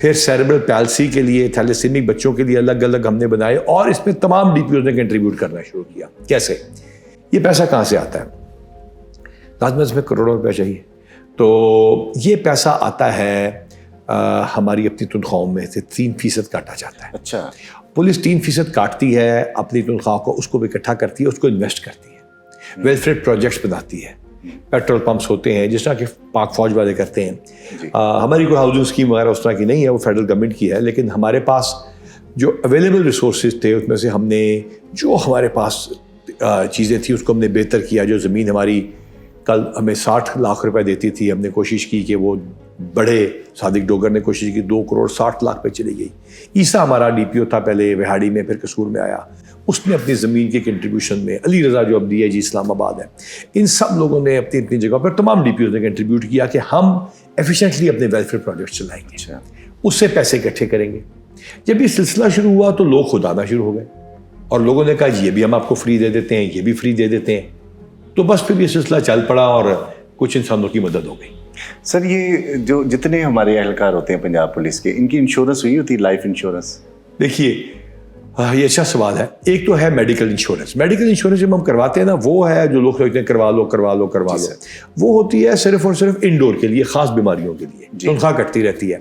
پھر سیریبرل پیلسی کے لیے، تھیلیسیمک بچوں کے لیے الگ الگ ہم نے بنائے، اور اس میں تمام ڈی پی اوز نے کنٹریبیوٹ کرنا شروع کیا. کیسے؟ یہ پیسہ کہاں سے آتا ہے؟ لازم اس میں کروڑوں روپے چاہیے. تو یہ پیسہ آتا ہے ہماری اپنی تنخواہوں میں سے 3% کاٹا جاتا ہے. اچھا. پولیس 3% کاٹتی ہے اپنی تنخواہ کو، اس کو اکٹھا کرتی ہے، اس کو انویسٹ کرتی ہے، ویلفیئر پروجیکٹس بناتی ہے. پیٹرول پمپس ہوتے ہیں جس طرح کہ پاک فوج والے کرتے ہیں. ہماری کوئی ہاؤسنگ اسکیم وغیرہ اس طرح کی نہیں ہے، وہ فیڈرل گورنمنٹ کی ہے، لیکن ہمارے پاس جو اویلیبل ریسورسز تھے اس میں سے ہم نے جو ہمارے پاس چیزیں تھیں اس کو ہم نے بہتر کیا. جو زمین ہماری کل ہمیں 60 لاکھ روپے دیتی تھی، ہم نے کوشش کی کہ وہ بڑے، صادق ڈوگر نے کوشش کی 2 کروڑ 60 لاکھ پہ چلی گئی. عیسیٰ ہمارا ڈی پی او تھا پہلے وہاڑی میں، پھر قصور میں آیا، اس نے اپنی زمین کی کنٹریبیوشن میں، علی رضا جو اب ڈی آئی جی اسلام آباد ہے، ان سب لوگوں نے اپنی اپنی جگہ پر، تمام ڈی پی اوز نے کنٹریبیوٹ کیا کہ ہم ایفیشینٹلی اپنے ویلفیئر پروجیکٹ چلائیں گے، اس سے پیسے اکٹھے کریں گے. جب یہ سلسلہ شروع ہوا تو لوگ خود آنا شروع ہو گئے، اور لوگوں نے کہا یہ بھی ہم آپ کو فری دے دیتے ہیں، یہ بھی فری دے دیتے ہیں. تو بس پھر یہ سلسلہ چل پڑا اور کچھ انسانوں کی مدد ہو گئی. سر یہ جو جتنے ہمارے اہلکار ہوتے ہیں پنجاب پولیس کے، ان کی انشورنس ہوئی ہوتی ہے، لائف انشورنس؟ دیکھیے یہ اچھا سوال ہے. ایک تو ہے میڈیکل انشورنس. میڈیکل انشورنس جب ہم کرواتے ہیں نا، وہ ہے جو لوگ سوچتے ہیں کروا لو کروا لو کروا لو، وہ ہوتی ہے صرف اور صرف انڈور کے لیے، خاص بیماریوں کے لیے. تنخواہ کٹتی رہتی ہے.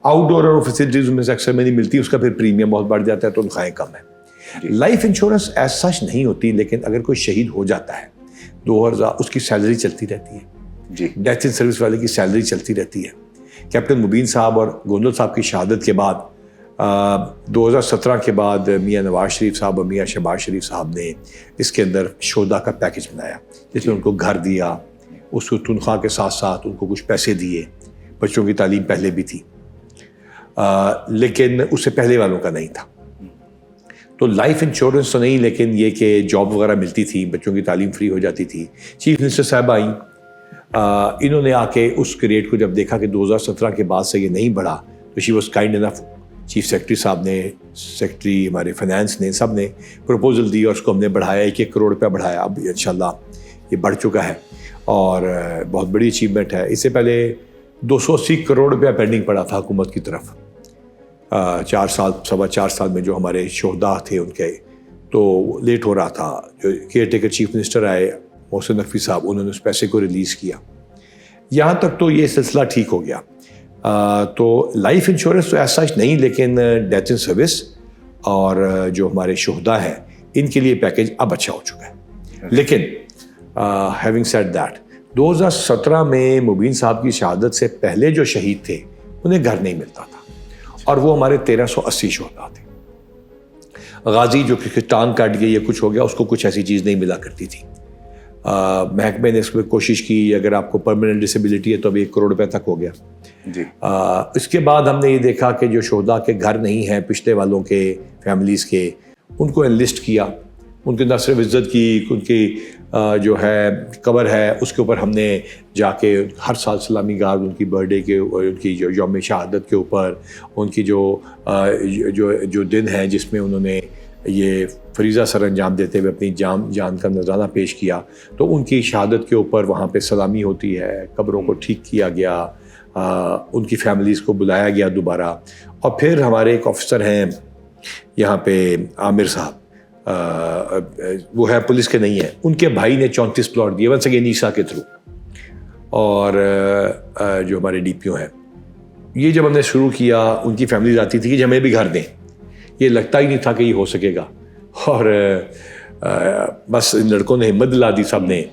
آؤٹ ڈور اور فیسلٹیز میں سے اکثر میں نہیں ملتی، اس کا پھر پریمیم بہت بڑھ جاتا ہے، تنخواہیں کم ہیں. لائف انشورنس ایز سچ نہیں ہوتی، لیکن اگر کوئی شہید ہو جاتا ہے 2000 اس کی سیلری چلتی رہتی ہے. ڈیتھ ان سروس والے کی سیلری چلتی رہتی ہے. کیپٹن مبین صاحب اور گوندل صاحب کی شہادت کے بعد 2017 کے بعد میاں نواز شریف صاحب اور میاں شہباز شریف صاحب نے اس کے اندر شہداء کا پیکج بنایا، جس میں ان کو گھر دیا، اس کو تنخواہ کے ساتھ ساتھ ان کو کچھ پیسے دیے. بچوں کی تعلیم پہلے بھی تھی، لیکن اس سے پہلے والوں کا نہیں تھا. تو لائف انشورنس تو نہیں، لیکن یہ کہ جاب وغیرہ ملتی تھی، بچوں کی تعلیم فری ہو جاتی تھی. چیف منسٹر صاحب آئیں، انہوں نے آ کے اس ریٹ کو جب دیکھا کہ 2017 کے بعد سے یہ نہیں بڑھا، تو she was kind enough, chief secretary صاحب نے، سیکرٹری ہمارے فائنانس نے، سب نے پروپوزل دی اور اس کو ہم نے بڑھایا، 1 کروڑ روپیہ بڑھایا. اب انشاءاللہ یہ بڑھ چکا ہے اور بہت بڑی اچیومنٹ ہے. اس سے پہلے 280 کروڑ روپیہ پینڈنگ پڑا تھا حکومت کی طرف. 4.25 سال میں جو ہمارے شہداء تھے ان کے، تو لیٹ ہو رہا تھا. جو کیئر ٹیکر چیف منسٹر آئے محسن نقوی صاحب، انہوں نے اس پیسے کو ریلیز کیا. یہاں تک تو یہ سلسلہ ٹھیک ہو گیا. تو لائف انشورنس تو ایسا نہیں، لیکن ڈیتھ ان سروس اور جو ہمارے شہداء ہیں ان کے لیے پیکج اب اچھا ہو چکا ہے. لیکن ہیونگ سیڈ دیٹ، 2017 میں مبین صاحب کی شہادت سے پہلے جو شہید تھے انہیں گھر نہیں ملتا تھا، اور وہ ہمارے 1380 شہداء تھے. غازی جو کہ ٹانگ کٹ گئی یا کچھ ہو گیا، اس کو کچھ ایسی چیز نہیں ملا کرتی تھی. محکمے نے اس میں کوشش کی، اگر آپ کو پرماننٹ ڈسیبلٹی ہے تو اب 1 کروڑ روپے تک ہو گیا. اس کے بعد ہم نے یہ دیکھا کہ جو شہداء کے گھر نہیں ہیں، پچھلے والوں کے فیملیز کے، ان کو انلسٹ کیا، ان کی نہ صرف عزت کی، ان کی جو ہے قبر ہے اس کے اوپر ہم نے جا کے ہر سال سلامی گار ان کی برتھ ڈے کے، ان کی جو یوم شہادت کے اوپر، ان کی جو دن ہے جس میں انہوں نے یہ فریضہ سر انجام دیتے ہوئے اپنی جان کا نذرانہ پیش کیا، تو ان کی شہادت کے اوپر وہاں پہ سلامی ہوتی ہے، قبروں کو ٹھیک کیا گیا، ان کی فیملیز کو بلایا گیا دوبارہ. اور پھر ہمارے ایک آفیسر ہیں یہاں پہ عامر صاحب، وہ ہے پولیس کے نہیں ہیں، ان کے بھائی نے 34 پلاٹ دیے ونس اگین عیسیٰ کے تھرو. اور جو ہمارے ڈی پی او ہیں، یہ جب ہم نے شروع کیا، ان کی فیملیز آتی تھی کہ ہمیں بھی گھر دیں، یہ لگتا ہی نہیں تھا کہ یہ ہو سکے گا. اور بس ان لڑکوں نے ہمت دلا دی سب نے،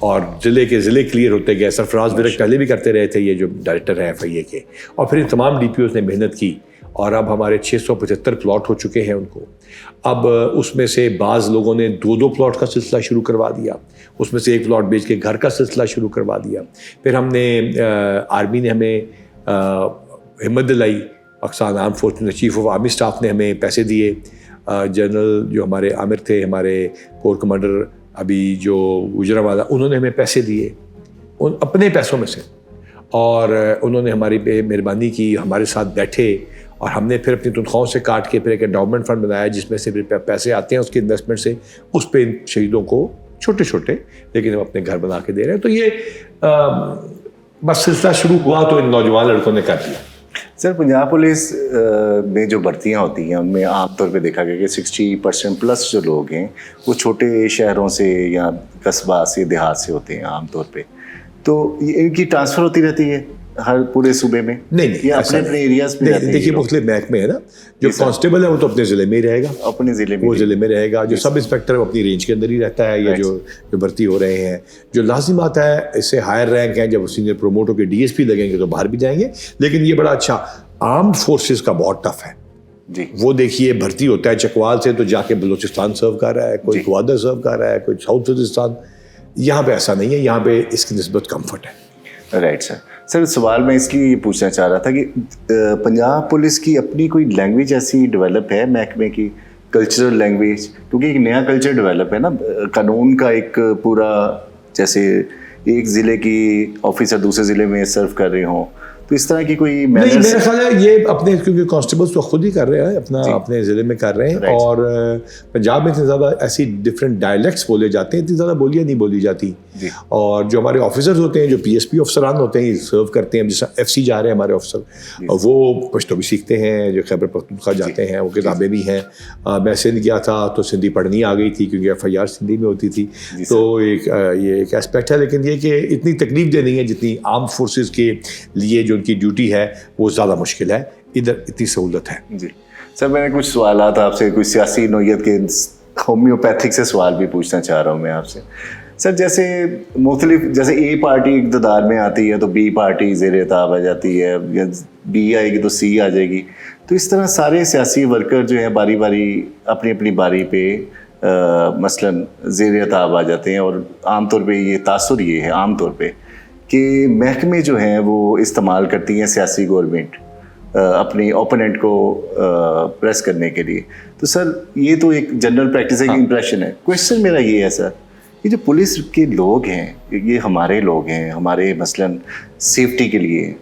اور ضلع کلیئر ہوتے گئے. سرفراز ورک پہلے بھی کرتے رہے تھے، یہ جو ڈائریکٹر ہیں FIA کے، اور پھر ان تمام ڈی پی اوز نے محنت کی، اور اب ہمارے 675 پلاٹ ہو چکے ہیں ان کو. اب اس میں سے بعض لوگوں نے 2 پلاٹ کا سلسلہ شروع کروا دیا، اس میں سے 1 پلاٹ بیچ کے گھر کا سلسلہ شروع کروا دیا. پھر ہم نے آرمی نے ہمیں ہمت دلائی، پاکستان آرم فورس میں چیف آف آرمی اسٹاف نے ہمیں پیسے دیے. جنرل جو ہمارے عامر تھے، ہمارے کور کمانڈر ابھی جو گجرانوالہ، انہوں نے ہمیں پیسے دیے ان اپنے پیسوں میں سے، اور انہوں نے ہماری پہ مہربانی کی، ہمارے ساتھ بیٹھے، اور ہم نے پھر اپنی تنخواہوں سے کاٹ کے پھر ایک انڈاؤمنٹ فنڈ بنایا جس میں سے پھر پیسے آتے ہیں اس کی انویسٹمنٹ سے، اس پہ ان شہیدوں کو چھوٹے چھوٹے لیکن ہم اپنے گھر بنا کے دے رہے ہیں. تو یہ بس سلسلہ شروع ہوا تو ان نوجوان لڑکوں نے کر دیا. سر پنجاب پولیس میں جو بھرتیاں ہوتی ہیں ان میں عام طور پہ دیکھا گیا کہ 60% پلس جو لوگ ہیں وہ چھوٹے شہروں سے یا قصبہ سے دیہات سے ہوتے ہیں عام طور پہ. تو ان کی ٹرانسفر ہوتی رہتی ہے ہر پورے صوبے میں؟ نہیں, اپنے اپنے ایریاز میں دیکھیے مختلف محکمے ہیں نا. جو کانسٹیبل ہے وہ تو اپنے ضلع میں ہی رہے گا, اپنے ضلع میں وہ ضلع میں رہے گا. جو سب انسپیکٹر ہے وہ اپنی رینج کے اندر ہی رہتا ہے. یا جو بھرتی ہو رہے ہیں جو لازم آتا ہے اس سے ہائر رینک ہیں, جب سینئر پروموٹ ہو کے ڈی ایس پی لگیں گے تو باہر بھی جائیں گے. لیکن یہ بڑا اچھا آرمڈ فورسز کا بہت ٹف ہے جی. وہ دیکھیے بھرتی ہوتا ہے چکوال سے تو جا کے بلوچستان سرو کر رہا ہے, کوئی گوادر سرو کر رہا ہے, کوئی ساؤتھ وزستان. یہاں پہ ایسا نہیں ہے, یہاں پہ اس کی نسبت کمفرٹ ہے. Right sir. سر سوال میں اس لیے یہ پوچھنا چاہ رہا تھا کہ پنجاب پولیس کی اپنی کوئی لینگویج ایسی ڈیولپ ہے محکمے کی, کلچرل لینگویج؟ کیونکہ ایک نیا کلچر ڈیولپ ہے نا, قانون کا ایک پورا, جیسے ایک ضلع کی آفیسر دوسرے ضلع میں سرو کر رہے ہوں, تو اس طرح کی کوئی نہیں, میرا خیال ہے یہ اپنے, کیونکہ کانسٹیبلس تو خود ہی کر رہے ہیں اپنا, اپنے ضلع میں کر رہے ہیں. اور پنجاب میں اتنے زیادہ ایسی ڈفرینٹ ڈائلیکٹس بولے جاتے ہیں, اتنی زیادہ بولیاں نہیں بولی جاتی. اور جو ہمارے آفیسرز ہوتے ہیں, جو پی ایس پی افسران ہوتے ہیں, سرو کرتے ہیں, جیسے ایف سی جا رہے ہیں ہمارے افسر, وہ پشتو بھی سیکھتے ہیں. جو خیبر پختونخوا جاتے ہیں وہ کتابیں بھی ہیں. میں سندھ گیا تھا تو سندھی پڑھنی آ گئی تھی کیونکہ ایف آئی آر سندھی میں ہوتی تھی. تو یہ ایک اسپیکٹ ہے. لیکن یہ کہ اتنی تکلیف دہ نہیں ہے جتنی آرم فورسز کے لیے جو ان کی ڈیوٹی ہے وہ زیادہ مشکل ہے. ادھر اتنی سہولت ہے. جی سر, میں نے کچھ سوالات آپ سے, کوئی سیاسی نوعیت کے ہومیوپیتھک سے سوال بھی پوچھنا چاہ رہا ہوں میں آپ سے. سر جیسے مختلف, جیسے اے پارٹی اقتدار میں آتی ہے تو بی پارٹی زیر اطاعت آ جاتی ہے, یا بی آئے گی تو سی آ جائے گی. تو اس طرح سارے سیاسی ورکر جو ہیں باری باری اپنی اپنی باری پہ مثلاً زیر اطاعت آ جاتے ہیں. اور عام طور پہ یہ تاثر یہ ہے عام طور پہ کہ محکمے جو ہیں وہ استعمال کرتی ہیں سیاسی گورنمنٹ اپنی اوپوننٹ کو پریس کرنے کے لیے. تو سر یہ تو ایک جنرل پریکٹس ہے, امپریشن ہے. کویشچن میرا یہ ہے سر, یہ جو پولیس کے لوگ ہیں یہ ہمارے لوگ ہیں, ہمارے مثلاً سیفٹی کے لیے,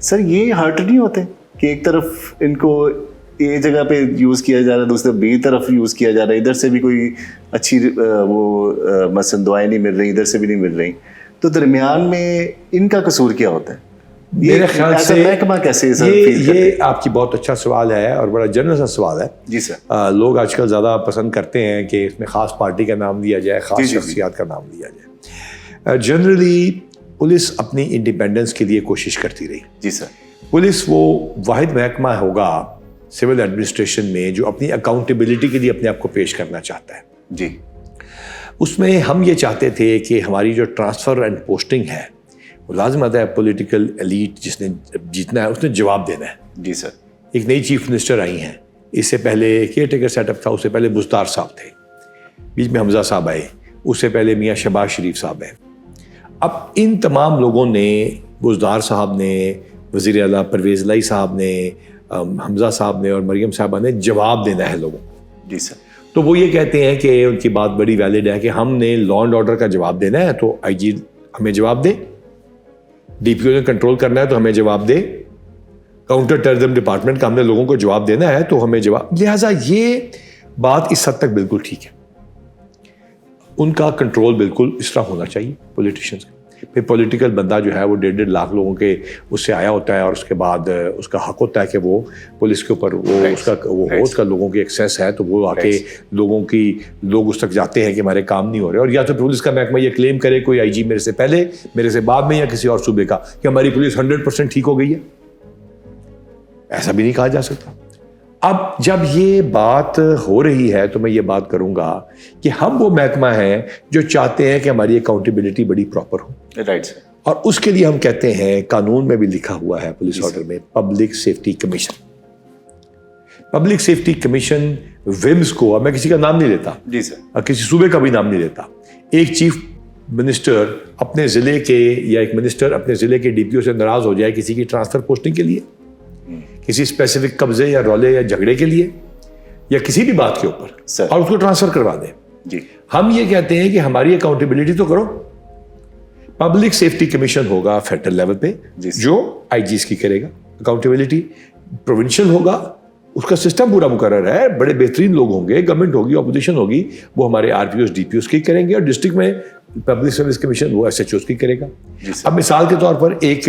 سر یہ ہرٹ نہیں ہوتے کہ ایک طرف ان کو ایک جگہ پہ یوز کیا جا رہا ہے, دوسرے بی طرف یوز کیا جا رہا ہے, ادھر سے بھی کوئی اچھی وہ مثلاً دعائیں نہیں مل رہی, ادھر سے بھی نہیں مل رہی, تو درمیان میں ان کا قصور کیا ہوتا ہے؟ میرے خیال سے محکمہ کیسے یہ آپ کی بہت اچھا سوال ہے اور بڑا جنرل سا سوال ہے. جی سر. لوگ آج کل زیادہ پسند کرتے ہیں کہ اس میں خاص پارٹی کا نام لیا جائے, خاص شخصیات کا نام لیا جائے. جنرلی پولیس اپنی انڈیپینڈنس کے لیے کوشش کرتی رہی. جی سر. پولیس وہ واحد محکمہ ہوگا سول ایڈمنسٹریشن میں جو اپنی اکاؤنٹیبلٹی کے لیے اپنے آپ کو پیش کرنا چاہتا ہے. جی. اس میں ہم یہ چاہتے تھے کہ ہماری جو ٹرانسفر اینڈ پوسٹنگ ہے وہ لازم آتا ہے پولیٹیکل ایلیٹ جس نے جیتنا ہے اس نے جواب دینا ہے. جی سر. ایک نئی چیف منسٹر آئی ہیں, اس سے پہلے کیئر ٹیکر سیٹ اپ تھا, اس سے پہلے بزدار صاحب تھے, بیچ میں حمزہ صاحب آئے, اس سے پہلے میاں شہباز شریف صاحب ہیں. اب ان تمام لوگوں نے, بزدار صاحب نے, وزیر اعلیٰ پرویز الہی صاحب نے, حمزہ صاحب نے اور مریم صاحبہ نے جواب دینا ہے لوگوں کو. جی سر. تو وہ یہ کہتے ہیں کہ ان کی بات بڑی ویلڈ ہے کہ ہم نے لا اینڈ آرڈر کا جواب دینا ہے تو آئی جی ہمیں جواب دے, ڈی پی او نے کنٹرول کرنا ہے تو ہمیں جواب دے, کاؤنٹر ٹیررزم ڈپارٹمنٹ کا ہم نے لوگوں کو جواب دینا ہے تو ہمیں جواب. لہٰذا یہ بات اس حد تک بالکل ٹھیک ہے, ان کا کنٹرول بالکل اس طرح ہونا چاہیے پولیٹیشینس کا. پھر پولیٹیکل بندہ جو ہے وہ 1.5 لاکھ لوگوں کے اس سے آیا ہوتا ہے اور اس کے بعد اس کا حق ہوتا ہے کہ وہ پولیس کے اوپر وہ اس کا لوگوں کی ایکسیس ہے تو وہ آ کے لوگ اس تک جاتے ہیں کہ ہمارے کام نہیں ہو رہے. اور یا تو پولیس کا محکمہ یہ کلیم کرے کوئی آئی جی میرے سے پہلے, میرے سے بعد میں, یا کسی اور صوبے کا کہ ہماری پولیس 100% ٹھیک ہو گئی ہے. ایسا بھی نہیں کہا جا سکتا. اب جب یہ بات ہو رہی ہے تو میں یہ بات کروں گا کہ ہم وہ محکمہ ہیں جو چاہتے ہیں کہ ہماری اکاؤنٹیبلٹی بڑی پراپر ہو. Right sir. اور اس کے لیے ہم کہتے ہیں, قانون میں بھی لکھا ہوا ہے پولیس آرڈر میں, public safety commission. Public safety commission ومز کو, اب میں کسی کا نام نہیں لیتا, جی سر, اور کسی صوبے کا بھی نام نہیں لیتا, ایک چیف منسٹر اپنے ضلع کے یا ایک منسٹر اپنے ضلع کے ڈی پی او سے ناراض ہو جائے کسی کی ٹرانسفر پوسٹنگ کے لیے, کسی اسپیسیفک قبضے یا رولے یا جھگڑے کے لیے, یا کسی بھی بات کے اوپر, اور اس کو ٹرانسفر کروا دیں. جی. ہم یہ کہتے ہیں کہ ہماری اکاؤنٹیبلٹی تو کرو. پبلک سیفٹی کمیشن ہوگا فیڈرل لیول پہ جو آئی جیز کی کرے گا اکاؤنٹیبلٹی. پروونشل ہوگا, اس کا سسٹم پورا مقرر ہے, بڑے بہترین لوگ ہوں گے, گورنمنٹ ہوگی, اپوزیشن ہوگی, وہ ہمارے R P Os D P Os کی کریں گے, اور ڈسٹرکٹ میں پبلک سروس کمیشن وہ ایس ایچ اوز کی کرے گا. اب مثال کے طور پر ایک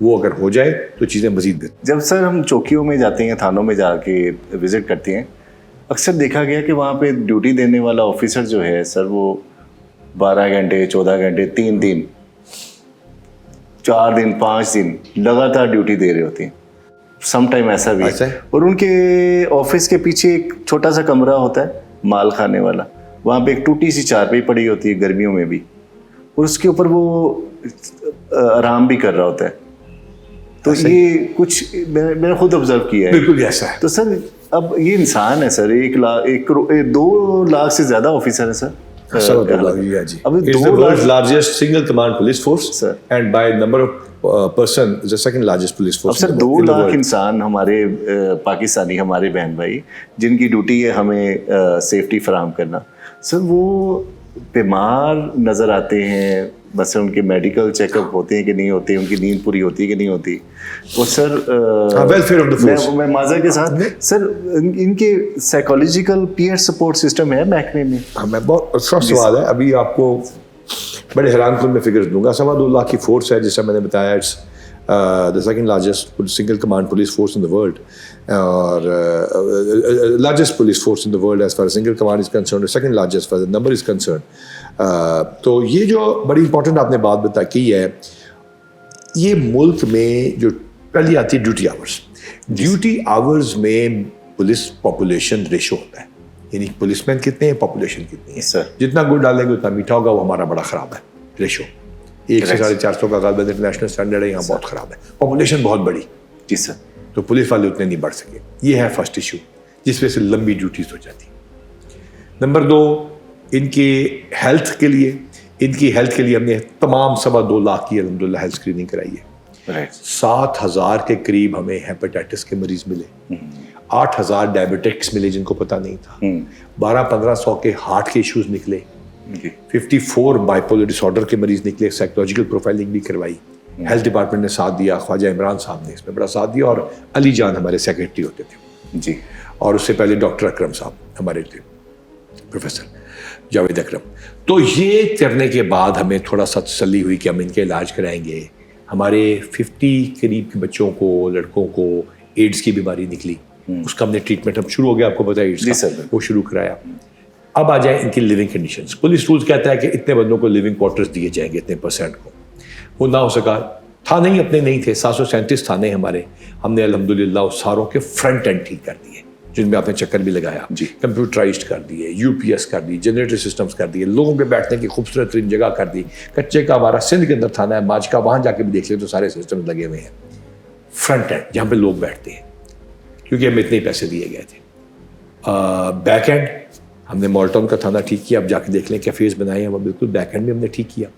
وہ اگر ہو جائے تو چیزیں مزید بہتر. جب سر ہم چوکیوں میں جاتے ہیں, تھانوں میں جا کے وزٹ کرتے ہیں, اکثر دیکھا گیا کہ وہاں پہ ڈیوٹی دینے والا آفیسر جو ہے سر, وہ 12 گھنٹے 14 گھنٹے 3 دن 4 دن 5 دن لگاتار ڈیوٹی دے رہے ہوتے ہیں. سم ٹائم ایسا بھی ہے. اور ان کے آفس کے پیچھے ایک چھوٹا سا کمرہ ہوتا ہے مال کھانے والا, وہاں پہ ایک ٹوٹی سی چارپائی پڑی ہوتی ہے گرمیوں میں بھی, اور اس کے اوپر وہ آرام بھی کر رہا ہوتا ہے. تو یہ کچھ میں نے خود آبزرو کیا ہے. بالکل ایسا ہے. تو سر اب یہ انسان ہے سر, 2 لاکھ سے زیادہ آفیسر ہیں sir. Largest single command police force and by number of person the second largest police force. Sir 2 lakh انسان ہمارے پاکستانی, ہمارے بہن بھائی, جن کی ڈیوٹی ہے ہمیں سیفٹی فراہم کرنا. سر وہ بیمار نظر آتے ہیں, بس ان کے میڈیکل چیک اپ ہوتے ہیں کہ نہیں ہوتے, ان کی نیند پوری ہوتی ہے کہ نہیں ہوتی. اور سر میں معذرت کے ساتھ سر ان کے سائیکولوجیکل پیئر سپورٹ سسٹم ہے محکمے میں؟ میں بہت اچھا سوال ہے. ابھی آپ کو بڑے حیران کن میں فگرز دوں گا. 2.25 لاکھ کی فورس ہے, جیسا میں نے بتایا, it's the second largest single command police force in the world, or largest police force in the world as far as single command is concerned, or second largest as far as the number is concerned. تو یہ جو بڑی important آپ نے بات کی ہے, یہ ملک میں جو پہلی آتی ہے ڈیوٹی آورز میں پولیس پاپولیشن ریشو ہوتا ہے, یعنی پولیس مین کتنے ہیں, پاپولیشن کتنی ہے. جتنا گڑ ڈالیں گے اتنا میٹھا ہوگا, وہ ہمارا بڑا خراب ہے ریشو. 1 سے 450 کا غالباً انٹرنیشنل اسٹینڈرڈ ہے, یہاں بہت خراب ہے, پاپولیشن بہت بڑی. جی سر. تو پولیس والے اتنے نہیں بڑھ سکے. یہ ہے فرسٹ ایشو جس وجہ سے لمبی ڈیوٹیز ہو جاتی. نمبر 2, ان کی ہیلتھ کے لیے ہم نے تمام 2.25 لاکھ کی الحمدللہ ہیلتھ اسکریننگ کرائی ہے. 7,000 کے قریب ہمیں ہیپاٹائٹس کے مریض ملے, 8,000 ڈائبیٹکس ملے جن کو پتہ نہیں تھا, 1200-1500 کے ہارٹ کے ایشوز نکلے, 54 بائیپولر ڈس آرڈر کے مریض نکلے. سائیکولوجیکل پروفائلنگ بھی کروائی. ہیلتھ ڈپارٹمنٹ نے ساتھ دیا, خواجہ عمران صاحب نے اس میں بڑا ساتھ دیا, اور علی جان ہمارے سیکرٹری ہوتے تھے جی, اور اس سے پہلے ڈاکٹر اکرم صاحب ہمارے تھے, پروفیسر جاوید اکرم. تو یہ کرنے کے بعد ہمیں تھوڑا سا تسلی ہوئی کہ ہم ان کے علاج کرائیں گے. ہمارے 50 قریب کے بچوں کو, لڑکوں کو ایڈز کی بیماری نکلی, اس کا ہم نے ٹریٹمنٹ اب شروع ہو گیا, آپ کو پتا ہے ایڈز کا, وہ شروع کرایا. اب آ جائیں ان کی لیونگ کنڈیشنز. پولیس رولز کہتا ہے کہ اتنے بندوں کو لیونگ کوارٹرز دیے جائیں گے, اتنے % کو. وہ نہ ہو سکا, تھا نہیں, اپنے نہیں تھے. 737 تھانے ہمارے, ہم نے الحمدللہ اس ساروں کے فرنٹ اینڈ ٹھیک کر دیے, جن میں آپ نے چکر بھی لگایا, کمپیوٹرائزڈ کر دیے, UPS کر دی, جنریٹر سسٹمز کر دیے, لوگوں کے بیٹھنے کی خوبصورت ترین جگہ کر دی. کچے کا ہمارا سندھ کے اندر تھانہ ہے ماجکا, وہاں جا کے بھی دیکھ لیں تو سارے سسٹمز لگے ہوئے ہیں. فرنٹ اینڈ جہاں پہ لوگ بیٹھتے ہیں, کیونکہ ہمیں اتنے پیسے دیے گئے تھے. بیک اینڈ ہم نے مالٹون کا تھانہ ٹھیک کیا, اب جا کے دیکھ لیں کیفیز بنائے ہیں, وہ بالکل بیک اینڈ میں ہم نے ٹھیک کیا.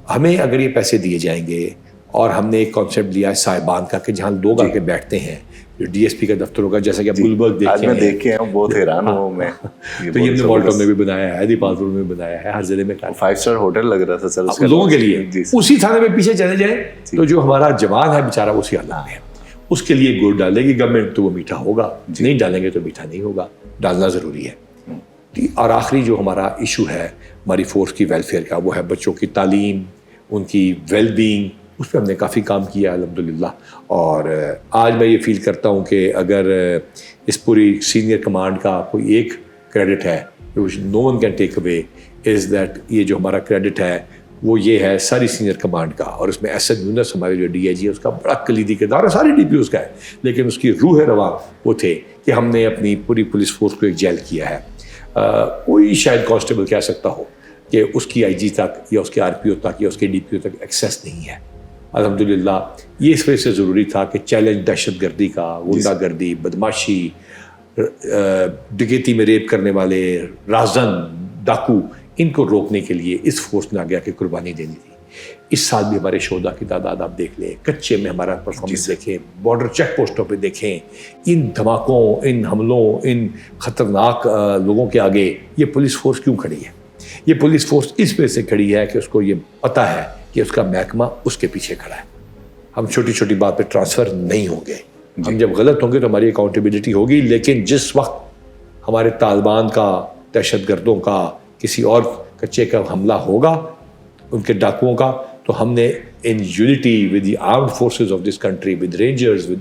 ہمیں اگر یہ پیسے دیے جائیں گے, اور ہم نے ایک کانسیپٹ لیا ہے صاحبان کا, کہ جہاں لوگ آ کے بیٹھتے ہیں, جو DSP کا دفتر ہوگا, جیسا کہ آپ گلبرگ دیکھے ہیں, بہت حیران ہوں میں. تو یہ ہم نے مالٹون میں بھی بنایا ہے, ہیدی پالپور میں بھی بنایا ہے, ہر ضلع میں 5 اسٹار ہوٹل لگ رہا تھا سر لوگوں کے لیے. اسی تھانے میں پیچھے چلے جائیں تو جو ہمارا جوان ہے بیچارہ اسی حالت میں ہے, اس کے لیے گڑ ڈالے گی گورنمنٹ تو وہ میٹھا ہوگا, نہیں ڈالیں گے تو میٹھا نہیں ہوگا. ڈالنا ضروری ہے. اور آخری جو ہمارا ایشو ہے ہماری فورس کی ویلفیئر کا, وہ ہے بچوں کی تعلیم, ان کی ویل بینگ. اس پہ ہم نے کافی کام کیا الحمدللہ. اور آج میں یہ فیل کرتا ہوں کہ اگر اس پوری سینئر کمانڈ کا کوئی ایک کریڈٹ ہے which no one can take away is that یہ جو ہمارا کریڈٹ ہے وہ یہ ہے ساری سینئر کمانڈ کا. اور اس میں ایس این یونس ہمارے جو DIG ہے, اس کا بڑا کلیدی کردار ہے. سارے DPOs کا ہے, لیکن اس کی روح رواں وہ تھے کہ ہم نے اپنی پوری پولیس فورس کو ایک جیل کیا ہے. کوئی شاید کانسٹیبل کہہ سکتا ہو کہ اس کی IG تک یا اس کے RPO تک یا اس کے DPO تک ایکسیس نہیں ہے. الحمدللہ یہ اس وجہ سے ضروری تھا کہ چیلنج دہشت گردی کا, غنڈہ گردی, بدماشی, ڈکیتی میں ریپ کرنے والے, رازن, ڈاکو, ان کو روکنے کے لیے اس فورس نے آگے آ کے قربانی دینی تھی. اس سال بھی ہمارے شہداء کی تعداد آپ دیکھ لیں, کچے میں ہمارا پرفارمنس دیکھیں, بارڈر چیک پوسٹوں پہ دیکھیں, ان دھماکوں, ان حملوں, ان خطرناک لوگوں کے آگے یہ پولیس فورس کیوں کھڑی ہے؟ یہ پولیس فورس اس وجہ سے کھڑی ہے کہ اس کو یہ پتہ ہے کہ اس کا محکمہ اس کے پیچھے کھڑا ہے. ہم چھوٹی چھوٹی بات پہ ٹرانسفر نہیں ہوں گے. ہم جب غلط ہوں گے تو ہماری اکاؤنٹیبلٹی ہوگی, لیکن جس وقت ہمارے طالبان کا, دہشت گردوں کا, کسی اور کچے کا حملہ ہوگا, ان کے ڈاکوؤں کا, تو ہم نے in unity with the armed forces of this country, with Rangers, with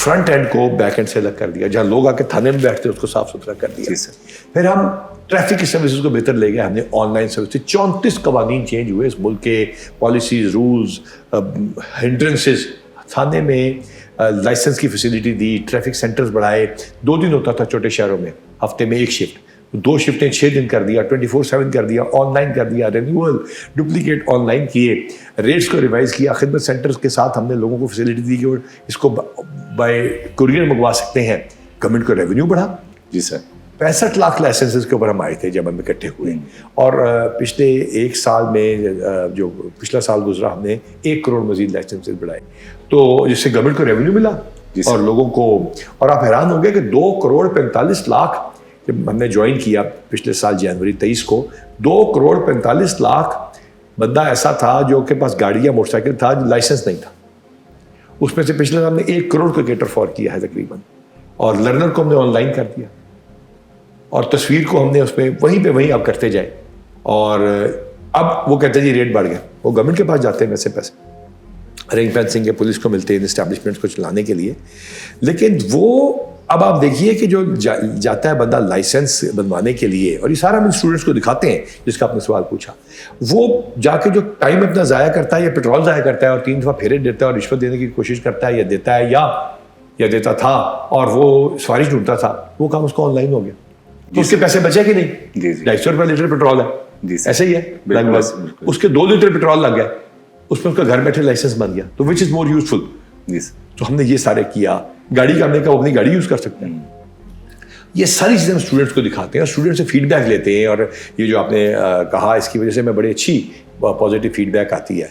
front end کو بیک اینڈ سے الگ کر دیا, جہاں لوگ آ کے تھانے میں بیٹھتے ہیں اس کو صاف ستھرا کر دیا. پھر ہم ٹریفک کی سروسز کو بہتر لے گئے, ہم نے آن لائن سروسز, 34 قوانین چینج ہوئے اس ملک کے, پالیسیز, رولز, ہنڈرنسز. تھانے میں لائسنس کی فیسلٹی دی, ٹریفک سینٹرز بڑھائے. 2 دن ہوتا تھا چھوٹے شہروں میں, ہفتے میں 1 شفٹ, 2 شفٹیں 6 دن کر دیا, 24/7 کر دیا, آن لائن کر دیا, رینیول ڈپلیکیٹ آن لائن کیے, ریٹس کو ریوائز کیا. خدمت سینٹرز کے ساتھ ہم نے لوگوں کو فیسلٹی دی کہ اس کو بائی کوریئر منگوا سکتے ہیں. گورنمنٹ کو ریونیو بڑھا. جی سر. 65 لاکھ لائسنسز کے اوپر ہم آئے تھے جب ہم اکٹھے ہوئے, اور پچھلے 1 سال میں جو پچھلا سال گزرا ہم نے 1 کروڑ مزید لائسنسز بڑھائے, تو جس سے گورنمنٹ کو ریونیو ملا اور لوگوں کو. اور آپ حیران ہوں گے کہ 2 کروڑ 45 لاکھ جب ہم نے جوائن کیا پچھلے سال جنوری 23 کو, 2 کروڑ 45 لاکھ بندہ ایسا تھا جو کے پاس گاڑی یا موٹر سائیکل تھا, لائسنس نہیں تھا. اس میں سے پچھلے سال ہم نے 1 کروڑ کو کیٹر فار کیا ہے تقریباً, اور لرنر کو ہم نے آن لائن کر دیا, اور تصویر کو ہم نے اس میں وہیں پہ وہیں اب کرتے جائے. اور اب وہ کہتے ہیں جی ریٹ بڑھ گیا, وہ گورنمنٹ کے پاس جاتے ہیں ویسے پیسے, رنگ فینسنگ کے پولیس کو ملتے ہیں اسٹیبلشمنٹس کو چلانے کے لیے. لیکن وہ اب آپ دیکھیے کہ جو جاتا ہے بندہ لائسنس بنوانے کے لیے, اور یہ سارا ہم اسٹوڈنٹس کو دکھاتے ہیں جس کا آپ نے سوال پوچھا, وہ جا کے جو ٹائم اپنا ضائع کرتا ہے یا پیٹرول ضائع کرتا ہے اور 3 دفعہ پھیرے دیتا ہے اور رشوت دینے کی کوشش کرتا ہے یا دیتا ہے یا دیتا تھا اور وہ سفارش ڈھونڈتا تھا, وہ کام اس کو آن لائن ہو گیا. تو اس کے پیسے بچے کہ نہیں؟ 250 روپے لیٹر پیٹرول ہے, ایسے ہی ہے. اس کے 2 لیٹر پیٹرول لگ گیا, اس میں اس کا گھر بیٹھے لائسنس بن گیا, تو وچ از مور یوزفل. تو ہم نے یہ سارے کیا. گاڑی کا ہم نے کہا وہ اپنی گاڑی یوز کر سکتے ہیں. یہ ساری چیزیں ہم اسٹوڈنٹس کو دکھاتے ہیں اور اسٹوڈنٹ سے فیڈ بیک لیتے ہیں, اور یہ جو آپ نے کہا اس کی وجہ سے میں بڑی اچھی پازیٹیو فیڈ بیک آتی ہے.